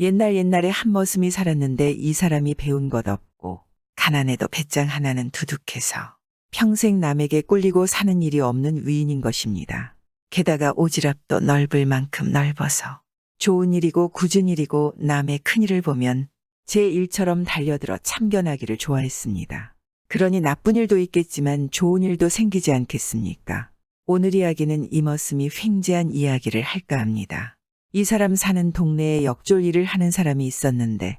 옛날에 한 머슴이 살았는데 이 사람이 배운 것 없고 가난해도 배짱 하나는 두둑해서 평생 남에게 꿀리고 사는 일이 없는 위인인 것입니다. 게다가 오지랖도 넓을 만큼 넓어서 좋은 일이고 굳은 일이고 남의 큰일을 보면 제 일처럼 달려들어 참견하기를 좋아했습니다. 그러니 나쁜 일도 있겠지만 좋은 일도 생기지 않겠습니까? 오늘 이야기는 이 머슴이 횡재한 이야기를 할까 합니다. 이 사람 사는 동네에 역졸 일을 하는 사람이 있었는데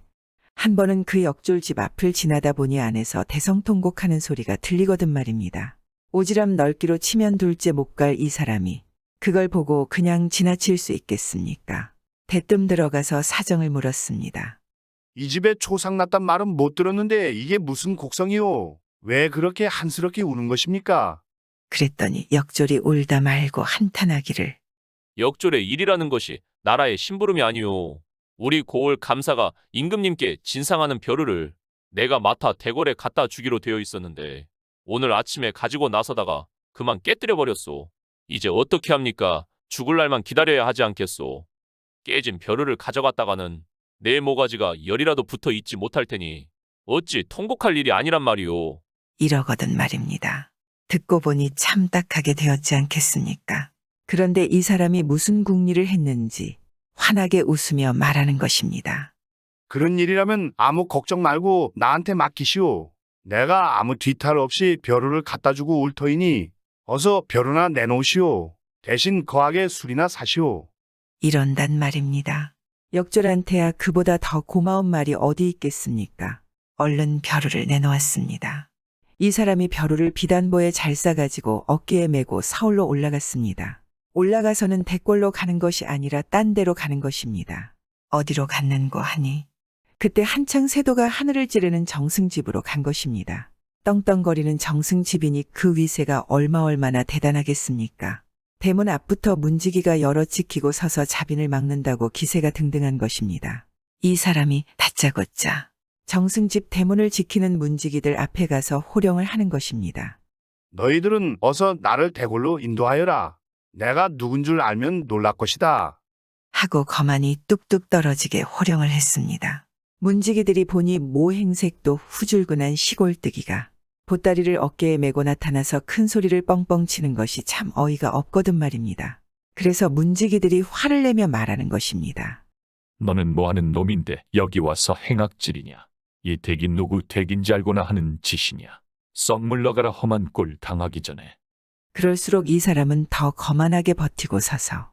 한 번은 그 역졸집 앞을 지나다 보니 안에서 대성통곡하는 소리가 들리거든 말입니다. 오지랖 넓기로 치면 둘째 못 갈 이 사람이 그걸 보고 그냥 지나칠 수 있겠습니까? 대뜸 들어가서 사정을 물었습니다. 이 집에 초상 났단 말은 못 들었는데 이게 무슨 곡성이요? 왜 그렇게 한스럽게 우는 것입니까? 그랬더니 역졸이 울다 말고 한탄하기를 역졸의 일이라는 것이 나라의 심부름이 아니오. 우리 고을 감사가 임금님께 진상하는 벼르를 내가 맡아 대궐에 갖다 주기로 되어 있었는데 오늘 아침에 가지고 나서다가 그만 깨뜨려 버렸소. 이제 어떻게 합니까? 죽을 날만 기다려야 하지 않겠소. 깨진 벼르를 가져갔다가는 내 모가지가 열이라도 붙어 있지 못할 테니 어찌 통곡할 일이 아니란 말이오. 이러거든 말입니다. 듣고 보니 참 딱하게 되었지 않겠습니까? 그런데 이 사람이 무슨 궁리를 했는지 환하게 웃으며 말하는 것입니다. 그런 일이라면 아무 걱정 말고 나한테 맡기시오. 내가 아무 뒤탈 없이 벼루를 갖다 주고 올 터이니 어서 벼루나 내놓으시오. 대신 거하게 술이나 사시오. 이런단 말입니다. 역졸한테야 그보다 더 고마운 말이 어디 있겠습니까? 얼른 벼루를 내놓았습니다. 이 사람이 벼루를 비단보에 잘 싸가지고 어깨에 메고 서울로 올라갔습니다. 올라가서는 대궐로 가는 것이 아니라 딴 데로 가는 것입니다. 어디로 갔는고 하니 그때 한창 새도가 하늘을 찌르는 정승집으로 간 것입니다. 떵떵거리는 정승집이니 그 위세가 얼마나 대단하겠습니까? 대문 앞부터 문지기가 여러 지키고 서서 자빈을 막는다고 기세가 등등한 것입니다. 이 사람이 다짜고짜 정승집 대문을 지키는 문지기들 앞에 가서 호령을 하는 것입니다. 너희들은 어서 나를 대궐로 인도하여라. 내가 누군 줄 알면 놀랄 것이다. 하고 거만이 뚝뚝 떨어지게 호령을 했습니다. 문지기들이 보니 모행색도 후줄근한 시골뜨기가 보따리를 어깨에 메고 나타나서 큰 소리를 뻥뻥 치는 것이 참 어이가 없거든 말입니다. 그래서 문지기들이 화를 내며 말하는 것입니다. 너는 뭐하는 놈인데 여기 와서 행악질이냐? 이 댁이 누구 댁인지 알고나 하는 짓이냐? 썩 물러가라 험한 꼴 당하기 전에. 그럴수록 이 사람은 더 거만하게 버티고 서서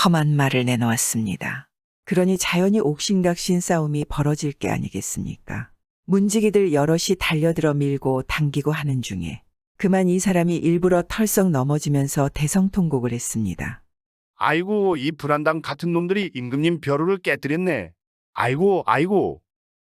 험한 말을 내놓았습니다. 그러니 자연히 옥신각신 싸움이 벌어질 게 아니겠습니까? 문지기들 여럿이 달려들어 밀고 당기고 하는 중에 그만 이 사람이 일부러 털썩 넘어지면서 대성통곡을 했습니다. 아이고 이 불안당 같은 놈들이 임금님 벼루를 깨뜨렸네. 아이고 아이고.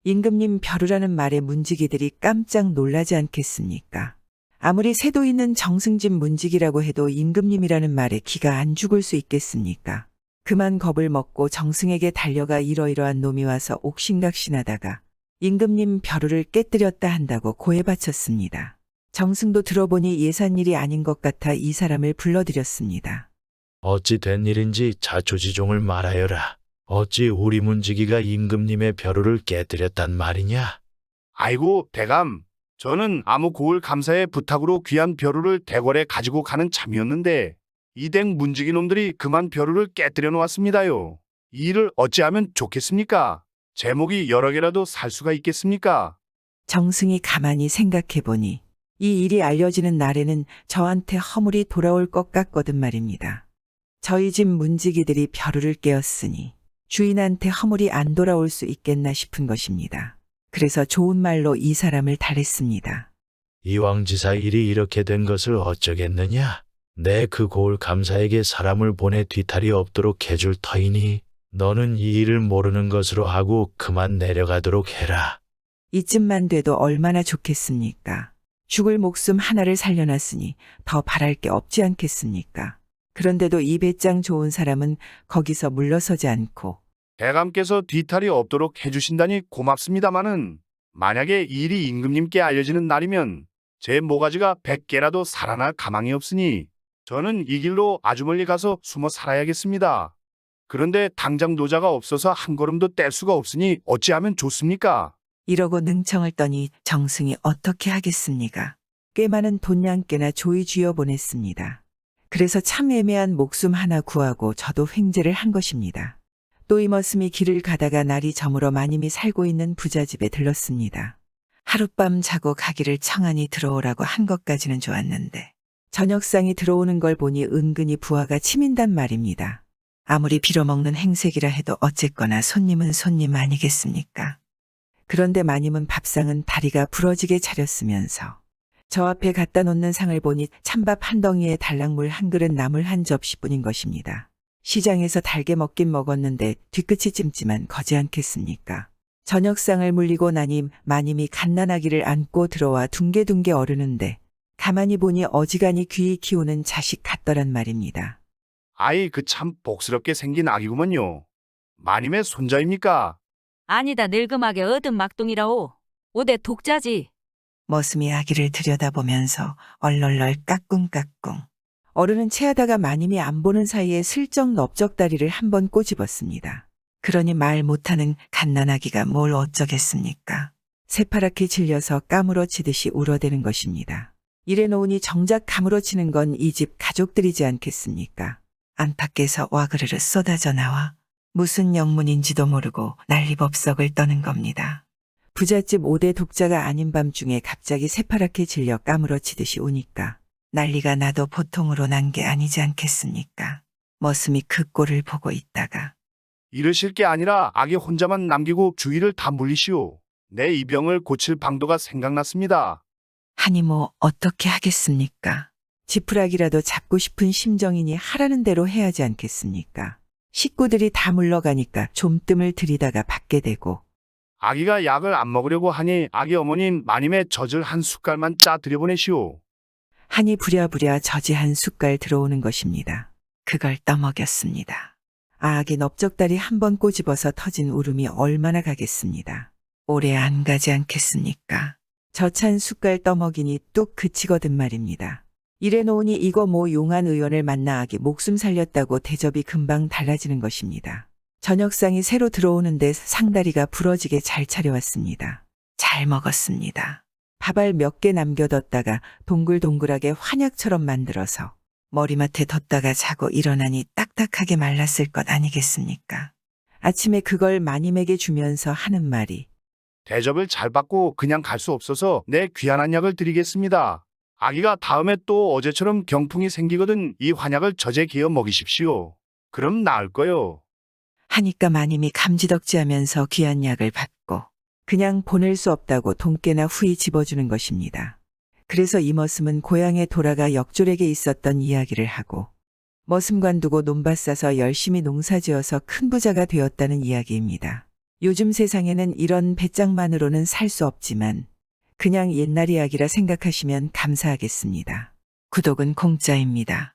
임금님 벼루라는 말에 문지기들이 깜짝 놀라지 않겠습니까? 아무리 새도 있는 정승집 문지기라고 해도 임금님이라는 말에 기가 안 죽을 수 있겠습니까? 그만 겁을 먹고 정승에게 달려가 이러이러한 놈이 와서 옥신각신하다가 임금님 벼루를 깨뜨렸다 한다고 고해 바쳤습니다. 정승도 들어보니 예산일이 아닌 것 같아 이 사람을 불러들였습니다. 어찌 된 일인지 자초지종을 말하여라. 어찌 우리 문지기가 임금님의 벼루를 깨뜨렸단 말이냐? 아이고 대감. 저는 아무 고을 감사의 부탁으로 귀한 벼루를 대궐에 가지고 가는 참이었는데 이 댁 문지기 놈들이 그만 벼루를 깨뜨려 놓았습니다요. 이 일을 어찌하면 좋겠습니까? 제목이 여러 개라도 살 수가 있겠습니까? 정승이 가만히 생각해 보니 이 일이 알려지는 날에는 저한테 허물이 돌아올 것 같거든 말입니다. 저희 집 문지기들이 벼루를 깨었으니 주인한테 허물이 안 돌아올 수 있겠나 싶은 것입니다. 그래서 좋은 말로 이 사람을 달랬습니다. 이왕지사 일이 이렇게 된 것을 어쩌겠느냐? 내 그 고을 감사에게 사람을 보내 뒤탈이 없도록 해줄 터이니 너는 이 일을 모르는 것으로 하고 그만 내려가도록 해라. 이쯤만 돼도 얼마나 좋겠습니까? 죽을 목숨 하나를 살려놨으니 더 바랄 게 없지 않겠습니까? 그런데도 이 배짱 좋은 사람은 거기서 물러서지 않고 대감께서 뒤탈이 없도록 해주신다니 고맙습니다마는 만약에 이 일이 임금님께 알려지는 날이면 제 모가지가 100개라도 살아날 가망이 없으니 저는 이 길로 아주 멀리 가서 숨어 살아야겠습니다. 그런데 당장 노자가 없어서 한 걸음도 뗄 수가 없으니 어찌하면 좋습니까? 이러고 능청을 떠니 정승이 어떻게 하겠습니까? 꽤 많은 돈냥깨나 조이 쥐어 보냈습니다. 그래서 참 애매한 목숨 하나 구하고 저도 횡재를 한 것입니다. 또 이 머슴이 길을 가다가 날이 저물어 마님이 살고 있는 부잣집에 들렀습니다. 하룻밤 자고 가기를 청하니 들어오라고 한 것까지는 좋았는데 저녁상이 들어오는 걸 보니 은근히 부하가 치민단 말입니다. 아무리 빌어먹는 행색이라 해도 어쨌거나 손님은 손님 아니겠습니까? 그런데 마님은 밥상은 다리가 부러지게 차렸으면서 저 앞에 갖다 놓는 상을 보니 찬밥 한 덩이에 달랑물 한 그릇 나물 한 접시뿐인 것입니다. 시장에서 달게 먹긴 먹었는데 뒤끝이 찜찜한 거지 않겠습니까? 저녁상을 물리고 나니 마님이 갓난아기를 안고 들어와 둥게둥게 어르는데 가만히 보니 어지간히 귀히 키우는 자식 같더란 말입니다. 아이 그 참 복스럽게 생긴 아기구먼요. 마님의 손자입니까? 아니다 늙음하게 얻은 막둥이라오. 오대 독자지. 머슴이 아기를 들여다보면서 얼얼얼 까꿍까꿍. 어른은 체하다가 마님이 안 보는 사이에 슬쩍 넓적다리를 한번 꼬집었습니다. 그러니 말 못하는 갓난아기가 뭘 어쩌겠습니까? 새파랗게 질려서 까무러치듯이 울어대는 것입니다. 이래 놓으니 정작 까무러치는 건 이 집 가족들이지 않겠습니까? 안팎에서 와그르르 쏟아져 나와 무슨 영문인지도 모르고 난리법석을 떠는 겁니다. 부잣집 5대 독자가 아닌 밤중에 갑자기 새파랗게 질려 까무러치듯이 우니까 난리가 나도 보통으로 난 게 아니지 않겠습니까? 머슴이 그 꼴을 보고 있다가 이러실 게 아니라 아기 혼자만 남기고 주위를 다 물리시오. 내 이 병을 고칠 방도가 생각났습니다. 하니 뭐 어떻게 하겠습니까? 지푸라기라도 잡고 싶은 심정이니 하라는 대로 해야지 않겠습니까? 식구들이 다 물러가니까 좀 뜸을 들이다가 받게 되고 아기가 약을 안 먹으려고 하니 아기 어머님 마님의 젖을 한 숟갈만 짜 들여보내시오. 하니 부랴부랴 젖이 한 숟갈 들어오는 것입니다. 그걸 떠먹였습니다. 아기 넓적다리 한 번 꼬집어서 터진 울음이 얼마나 가겠습니다. 오래 안 가지 않겠습니까? 저 찬 숟갈 떠먹이니 뚝 그치거든 말입니다. 이래 놓으니 이거 뭐 용한 의원을 만나 아기 목숨 살렸다고 대접이 금방 달라지는 것입니다. 저녁상이 새로 들어오는데 상다리가 부러지게 잘 차려왔습니다. 잘 먹었습니다. 밥알 몇 개 남겨뒀다가 동글동글하게 환약처럼 만들어서 머리맡에 뒀다가 자고 일어나니 딱딱하게 말랐을 것 아니겠습니까? 아침에 그걸 마님에게 주면서 하는 말이 대접을 잘 받고 그냥 갈 수 없어서 내 귀한 약을 드리겠습니다. 아기가 다음에 또 어제처럼 경풍이 생기거든 이 환약을 젖에 기어 먹이십시오. 그럼 나을 거요. 하니까 마님이 감지덕지하면서 귀한 약을 받고 그냥 보낼 수 없다고 돈깨나 후이 집어주는 것입니다. 그래서 이 머슴은 고향에 돌아가 역졸에게 있었던 이야기를 하고 머슴관 두고 논밭 사서 열심히 농사지어서 큰 부자가 되었다는 이야기입니다. 요즘 세상에는 이런 배짱만으로는 살 수 없지만 그냥 옛날 이야기라 생각하시면 감사하겠습니다. 구독은 공짜입니다.